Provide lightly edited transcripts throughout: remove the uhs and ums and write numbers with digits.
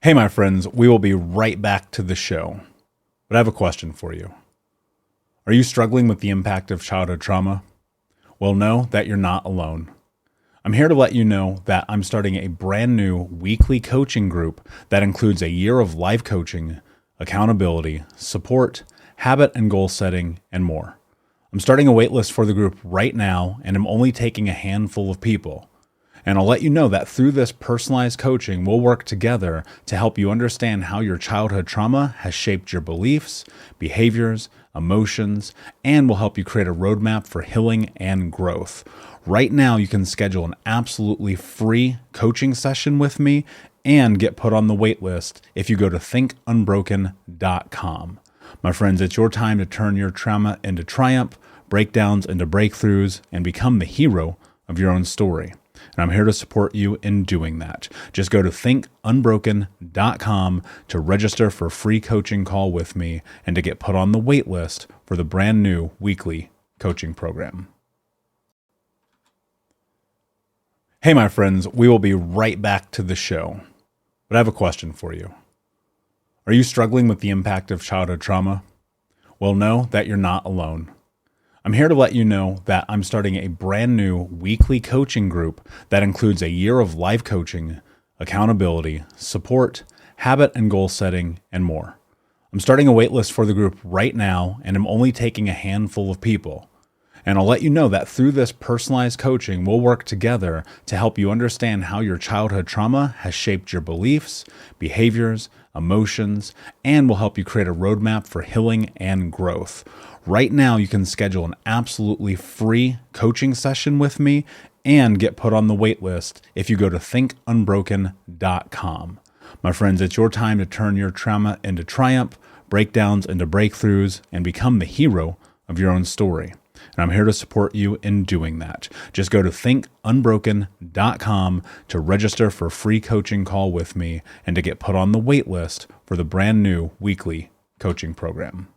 Hey, my friends, we will be right back to the show. But I have a question for you. Are you struggling with the impact of childhood trauma? Well, know that you're not alone. I'm here to let you know that I'm starting a brand new weekly coaching group that includes a year of life coaching, accountability, support, habit and goal setting, and more. I'm starting a waitlist for the group right now, and I'm only taking a handful of people. And I'll let you know that through this personalized coaching, we'll work together to help you understand how your childhood trauma has shaped your beliefs, behaviors, emotions, and will help you create a roadmap for healing and growth. Right now, you can schedule an absolutely free coaching session with me and get put on the wait list if you go to thinkunbroken.com. My friends, it's your time to turn your trauma into triumph, breakdowns into breakthroughs, and become the hero of your own story. And I'm here to support you in doing that. Just go to thinkunbroken.com to register for a free coaching call with me and to get put on the wait list for the brand new weekly coaching program. Hey, my friends, we will be right back to the show. But I have a question for you. Are you struggling with the impact of childhood trauma? Well, know that you're not alone. I'm here to let you know that I'm starting a brand new weekly coaching group that includes a year of life coaching, accountability, support, habit and goal setting, and more. I'm starting a waitlist for the group right now, and I'm only taking a handful of people. And I'll let you know that through this personalized coaching, we'll work together to help you understand how your childhood trauma has shaped your beliefs, behaviors, emotions, and will help you create a roadmap for healing and growth. Right now, you can schedule an absolutely free coaching session with me and get put on the wait list if you go to thinkunbroken.com. My friends, it's your time to turn your trauma into triumph, breakdowns into breakthroughs, and become the hero of your own story. And I'm here to support you in doing that. Just go to thinkunbroken.com to register for a free coaching call with me and to get put on the wait list for the brand new weekly coaching program.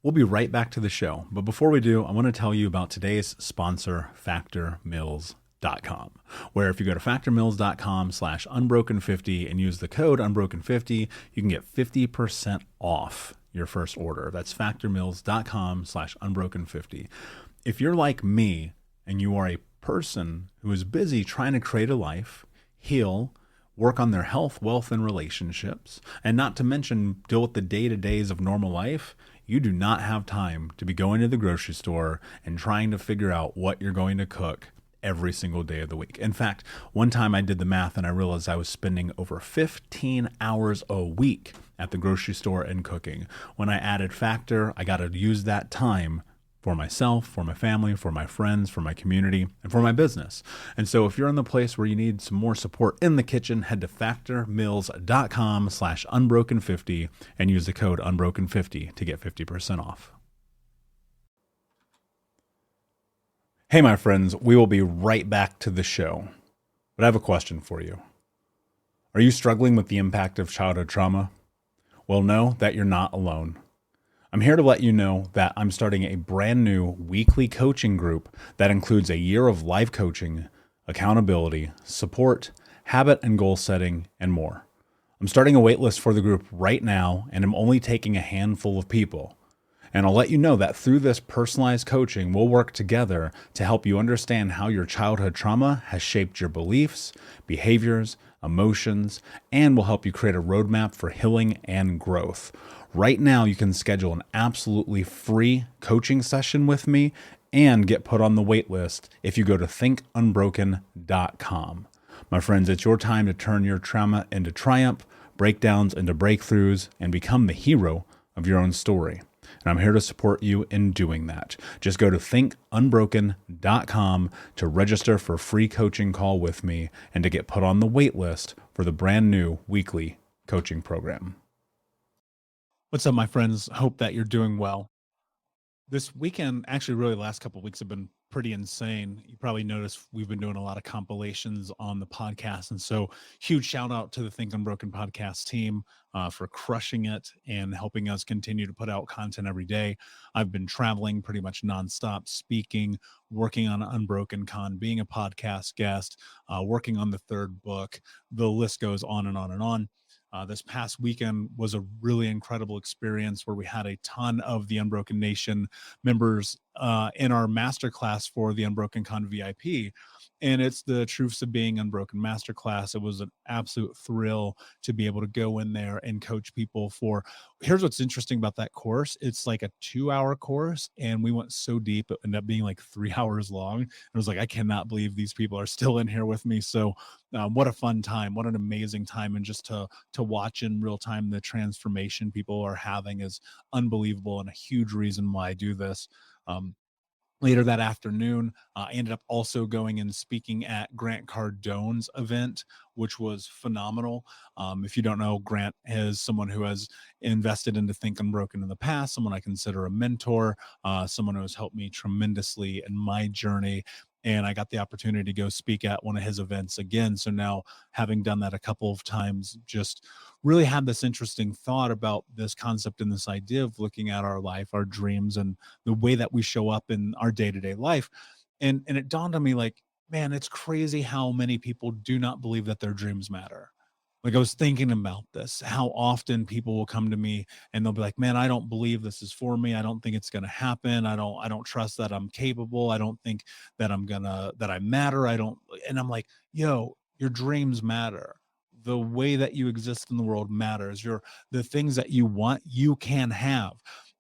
We'll be right back to the show. But before we do, I want to tell you about today's sponsor, factormeals.com, where if you go to factormeals.com/unbroken50 and use the code unbroken50, you can get 50% off your first order. That's factormeals.com/unbroken50. If you're like me and you are a person who is busy trying to create a life, heal, work on their health, wealth, and relationships, and not to mention deal with the day-to-days of normal life, you do not have time to be going to the grocery store and trying to figure out what you're going to cook every single day of the week. In fact, one time I did the math and I realized I was spending over 15 hours a week at the grocery store and cooking. When I added Factor, I got to use that time for myself, for my family, for my friends, for my community, and for my business. And so if you're in the place where you need some more support in the kitchen, head to factormeals.com/unbroken50 and use the code unbroken50 to get 50% off. Hey, my friends, we will be right back to the show. But I have a question for you. Are you struggling with the impact of childhood trauma? Well, know that you're not alone. I'm here to let you know that I'm starting a brand new weekly coaching group that includes a year of life coaching, accountability, support, habit and goal setting, and more. I'm starting a waitlist for the group right now, and I'm only taking a handful of people. And I'll let you know that through this personalized coaching, we'll work together to help you understand how your childhood trauma has shaped your beliefs, behaviors, emotions, and will help you create a roadmap for healing and growth. Right now, you can schedule an absolutely free coaching session with me and get put on the wait list if you go to thinkunbroken.com. My friends, it's your time to turn your trauma into triumph, breakdowns into breakthroughs, and become the hero of your own story. And I'm here to support you in doing that. Just go to thinkunbroken.com to register for a free coaching call with me and to get put on the wait list for the brand new weekly coaching program. What's up, my friends? Hope that you're doing well. This weekend, actually really the last couple of weeks have been pretty insane. You probably noticed we've been doing a lot of compilations on the podcast. And so huge shout out to the Think Unbroken podcast team for crushing it and helping us continue to put out content every day. I've been traveling pretty much nonstop, speaking, working on Unbroken Con, being a podcast guest, working on the third book. The list goes on and on and on. This past weekend was a really incredible experience where we had a ton of the Unbroken Nation members in our masterclass for the Unbroken Con VIP. And it's the Truths of Being Unbroken masterclass. It was an absolute thrill to be able to go in there and coach people for. Here's what's interesting about that course. It's like a 2-hour course, and we went so deep, it ended up being like 3 hours long. I was like, I cannot believe these people are still in here with me. So what a fun time, what an amazing time. And just to watch in real time the transformation people are having is unbelievable, and a huge reason why I do this. Later that afternoon, I ended up also going and speaking at Grant Cardone's event, which was phenomenal. If you don't know, Grant is someone who has invested into Think Unbroken in the past, someone I consider a mentor, someone who has helped me tremendously in my journey. And I got the opportunity to go speak at one of his events again. So now, having done that a couple of times, just really had this interesting thought about this concept and this idea of looking at our life, our dreams, and the way that we show up in our day-to-day life. And it dawned on me, like, man, it's crazy how many people do not believe that their dreams matter. Like, I was thinking about this, how often people will come to me and they'll be like, man, I don't believe this is for me. I don't think it's going to happen. I don't trust that I'm capable. I don't think that that I matter. And I'm like, yo, your dreams matter. The way that you exist in the world matters. The things that you want, you can have.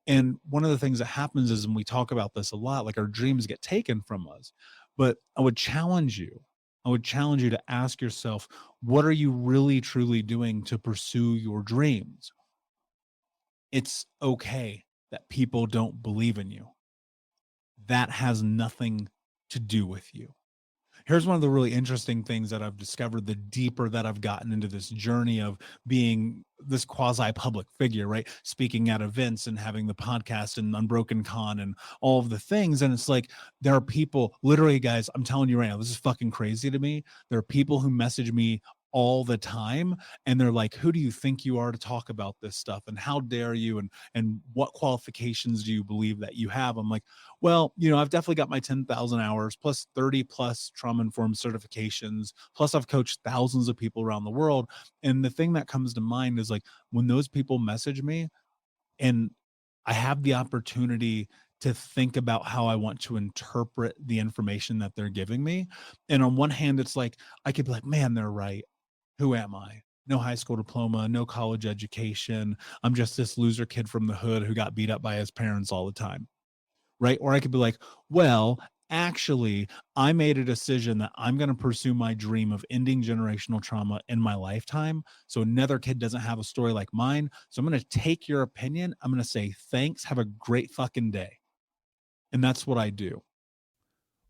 And one of the things that happens is, and we talk about this a lot, like our dreams get taken from us. But I would challenge you to ask yourself, what are you really truly doing to pursue your dreams? It's okay that people don't believe in you. That has nothing to do with you. Here's one of the really interesting things that I've discovered the deeper that I've gotten into this journey of being this quasi-public figure, right? Speaking at events and having the podcast and Unbroken Con and all of the things. And it's like, there are people, literally, guys, I'm telling you right now, this is fucking crazy to me. There are people who message me all the time, and they're like, who do you think you are to talk about this stuff? And how dare you? And what qualifications do you believe that you have? I'm like, well, I've definitely got my 10,000 hours plus 30 plus trauma-informed certifications. Plus I've coached thousands of people around the world. And the thing that comes to mind is, like, when those people message me and I have the opportunity to think about how I want to interpret the information that they're giving me. And on one hand, it's like, I could be like, man, they're right. Who am I? No high school diploma, no college education. I'm just this loser kid from the hood who got beat up by his parents all the time. Right? Or I could be like, well, actually, I made a decision that I'm going to pursue my dream of ending generational trauma in my lifetime. So another kid doesn't have a story like mine. So I'm going to take your opinion. I'm going to say, thanks. Have a great fucking day. And that's what I do.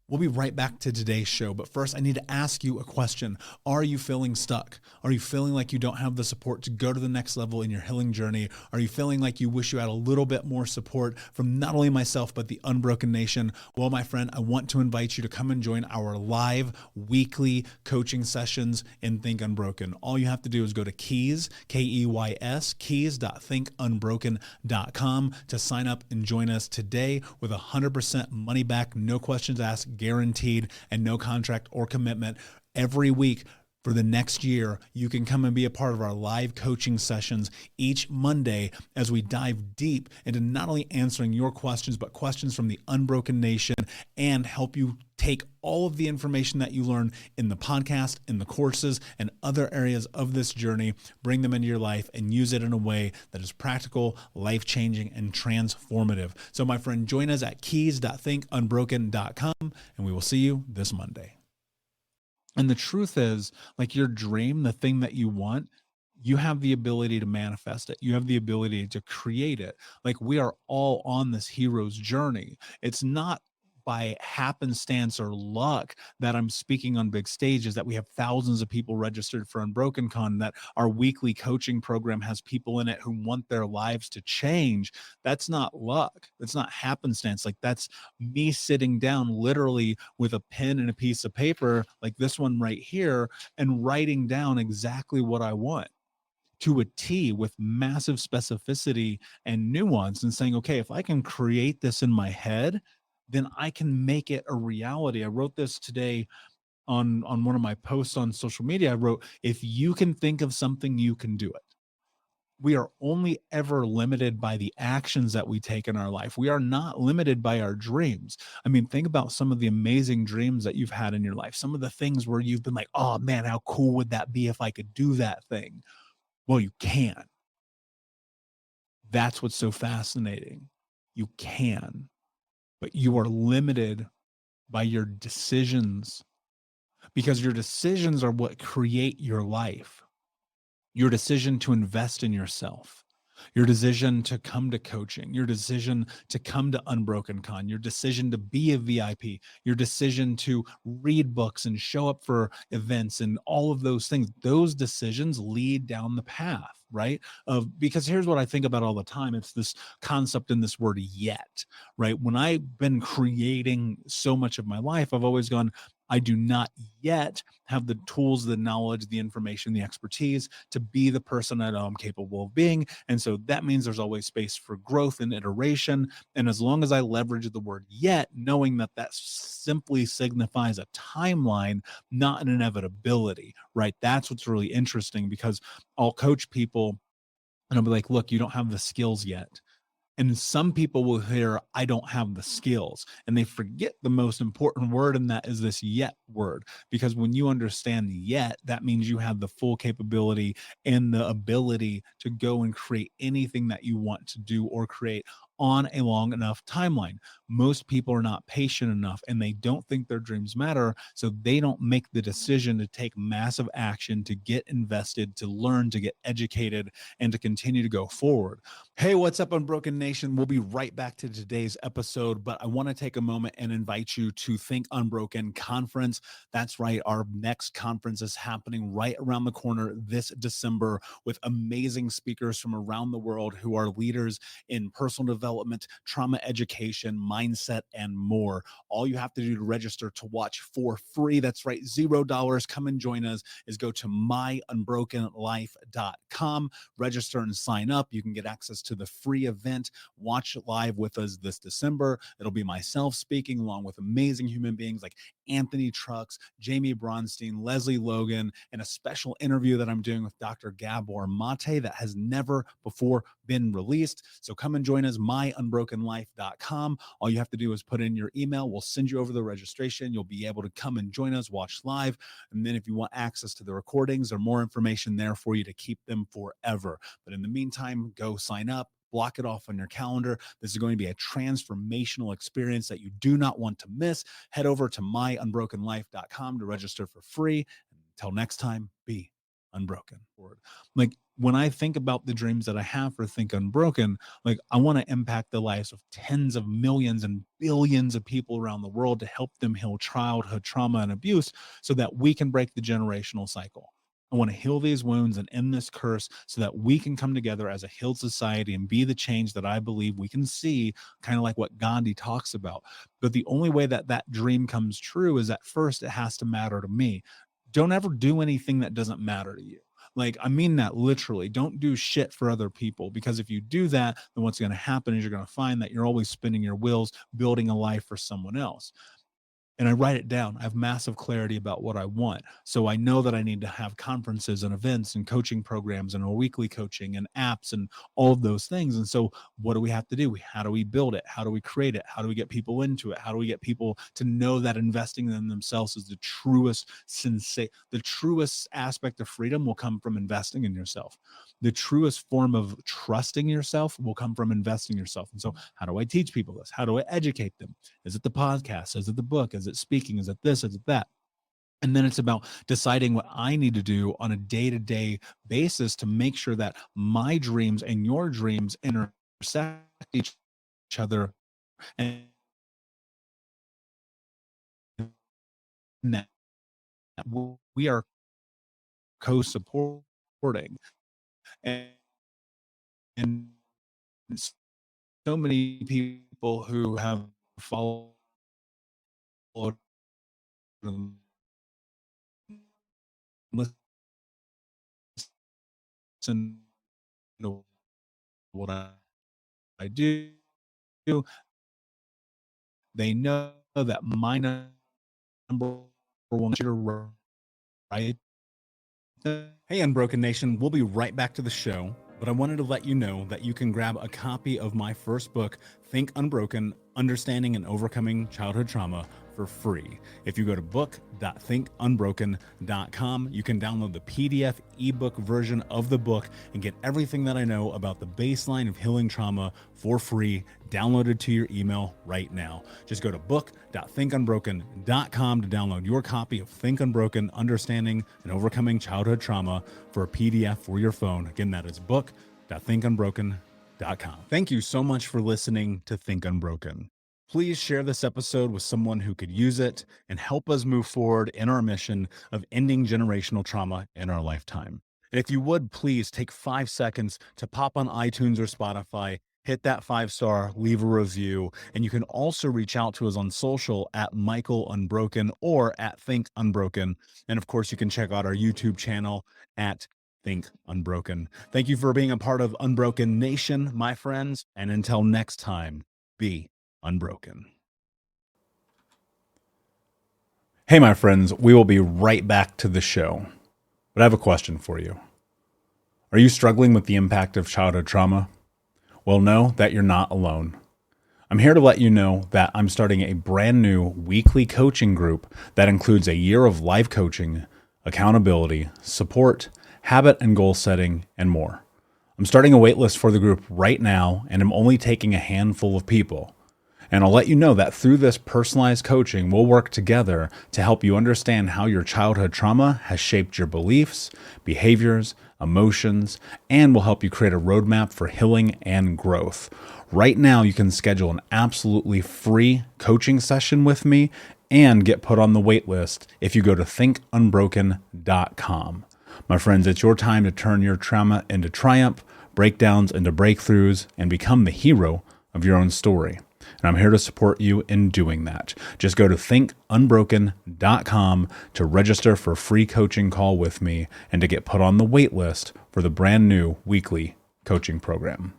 We'll be right back to today's show, but first I need to ask you a question. Are you feeling stuck? Are you feeling like you don't have the support to go to the next level in your healing journey? Are you feeling like you wish you had a little bit more support from not only myself, but the Unbroken Nation? Well, my friend, I want to invite you to come and join our live weekly coaching sessions in Think Unbroken. All you have to do is go to Keys, Keys, keys.thinkunbroken.com to sign up and join us today with 100% money back, no questions asked, guaranteed, and no contract or commitment. Every week for the next year, you can come and be a part of our live coaching sessions each Monday as we dive deep into not only answering your questions, but questions from the Unbroken Nation, and help you take all of the information that you learn in the podcast, in the courses, and other areas of this journey, bring them into your life and use it in a way that is practical, life-changing, and transformative. So my friend, join us at keys.thinkunbroken.com, and we will see you this Monday. And the truth is, like, your dream, the thing that you want, you have the ability to manifest it. You have the ability to create it. Like, we are all on this hero's journey. It's not by happenstance or luck that I'm speaking on big stages, that we have thousands of people registered for Unbroken Con, that our weekly coaching program has people in it who want their lives to change. That's not luck. That's not happenstance. Like, that's me sitting down literally with a pen and a piece of paper like this one right here and writing down exactly what I want to a T with massive specificity and nuance, and saying, okay, if I can create this in my head, then I can make it a reality. I wrote this today on one of my posts on social media. I wrote, if you can think of something, you can do it. We are only ever limited by the actions that we take in our life. We are not limited by our dreams. I mean, think about some of the amazing dreams that you've had in your life, some of the things where you've been like, oh man, how cool would that be if I could do that thing? Well, you can. That's what's so fascinating. You can, but you are limited by your decisions, because your decisions are what create your life. Your decision to invest in yourself, your decision to come to coaching, your decision to come to Unbroken Con, your decision to be a VIP, your decision to read books and show up for events and all of those things. Those decisions lead down the path, right? Because here's what I think about all the time. It's this concept in this word yet, right? When I've been creating so much of my life, I've always gone, I do not yet have the tools, the knowledge, the information, the expertise to be the person I know I'm capable of being. And so that means there's always space for growth and iteration. And as long as I leverage the word yet, knowing that that simply signifies a timeline, not an inevitability, right? That's what's really interesting, because I'll coach people and I'll be like, look, you don't have the skills yet. And some people will hear, I don't have the skills, and they forget the most important word, and that is this yet word. Because when you understand yet, that means you have the full capability and the ability to go and create anything that you want to do or create on a long enough timeline. Most people are not patient enough, and they don't think their dreams matter. So they don't make the decision to take massive action, to get invested, to learn, to get educated, and to continue to go forward. Hey, what's up, Unbroken Nation? We'll be right back to today's episode, but I want to take a moment and invite you to Think Unbroken Conference. That's right. Our next conference is happening right around the corner this December, with amazing speakers from around the world who are leaders in personal development, trauma education, mindset, and more. All you have to do to register to watch for free, that's right, $0, come and join us, is go to myunbrokenlife.com, register and sign up. You can get access to the free event, watch it live with us this December. It'll be myself speaking along with amazing human beings like Anthony Trucks, Jamie Bronstein, Leslie Logan, and a special interview that I'm doing with Dr. Gabor Mate that has never before been released. So come and join us, myunbrokenlife.com. All you have to do is put in your email. We'll send you over the registration. You'll be able to come and join us, watch live. And then if you want access to the recordings or more information there for you to keep them forever. But in the meantime, go sign up. Block it off on your calendar. This is going to be a transformational experience that you do not want to miss. Head over to myunbrokenlife.com to register for free. Until next time, be unbroken. Like, when I think about the dreams that I have for Think Unbroken, like, I want to impact the lives of tens of millions and billions of people around the world to help them heal childhood trauma and abuse so that we can break the generational cycle. I want to heal these wounds and end this curse so that we can come together as a healed society and be the change that I believe we can see, kind of like what Gandhi talks about. But the only way that that dream comes true is that first it has to matter to me. Don't ever do anything that doesn't matter to you. Like, I mean that literally. Don't do shit for other people, because if you do that, then what's going to happen is you're going to find that you're always spinning your wheels, building a life for someone else. And I write it down. I have massive clarity about what I want. So I know that I need to have conferences and events and coaching programs and a weekly coaching and apps and all of those things. And so what do we have to do? How do we build it? How do we create it? How do we get people into it? How do we get people to know that investing in themselves is the truest aspect of freedom will come from investing in yourself. The truest form of trusting yourself will come from investing in yourself. And so how do I teach people this? How do I educate them? Is it the podcast? Is it the book? Is it speaking? Is it this? Is it that? And then it's about deciding what I need to do on a day-to-day basis to make sure that my dreams and your dreams intersect each other and that we are co-supporting. And, and so many people who have followed and listened to what I do, they know that my number one shooter, right? Hey, Unbroken Nation, we'll be right back to the show, but I wanted to let you know that you can grab a copy of my first book, Think Unbroken, Understanding and Overcoming Childhood Trauma, for free. If you go to book.thinkunbroken.com, you can download the PDF ebook version of the book and get everything that I know about the baseline of healing trauma for free, downloaded to your email right now. Just go to book.thinkunbroken.com to download your copy of Think Unbroken, Understanding and Overcoming Childhood Trauma for a PDF for your phone. Again, that is book.thinkunbroken.com. Thank you so much for listening to Think Unbroken. Please share this episode with someone who could use it and help us move forward in our mission of ending generational trauma in our lifetime. And if you would, please take 5 seconds to pop on iTunes or Spotify, hit that 5-star, leave a review, and you can also reach out to us on social at Michael Unbroken or at Think Unbroken. And of course, you can check out our YouTube channel at Think Unbroken. Thank you for being a part of Unbroken Nation, my friends. And until next time, be unbroken. Hey, my friends, we will be right back to the show, but I have a question for you. Are you struggling with the impact of childhood trauma? Well, know that you're not alone. I'm here to let you know that I'm starting a brand new weekly coaching group that includes a year of live coaching, accountability, support, habit and goal setting, and more. I'm starting a waitlist for the group right now, and I'm only taking a handful of people. And I'll let you know that through this personalized coaching, we'll work together to help you understand how your childhood trauma has shaped your beliefs, behaviors, emotions, and will help you create a roadmap for healing and growth. Right now, you can schedule an absolutely free coaching session with me and get put on the wait list if you go to thinkunbroken.com. My friends, it's your time to turn your trauma into triumph, breakdowns into breakthroughs, and become the hero of your own story. And I'm here to support you in doing that. Just go to thinkunbroken.com to register for a free coaching call with me and to get put on the wait list for the brand new weekly coaching program.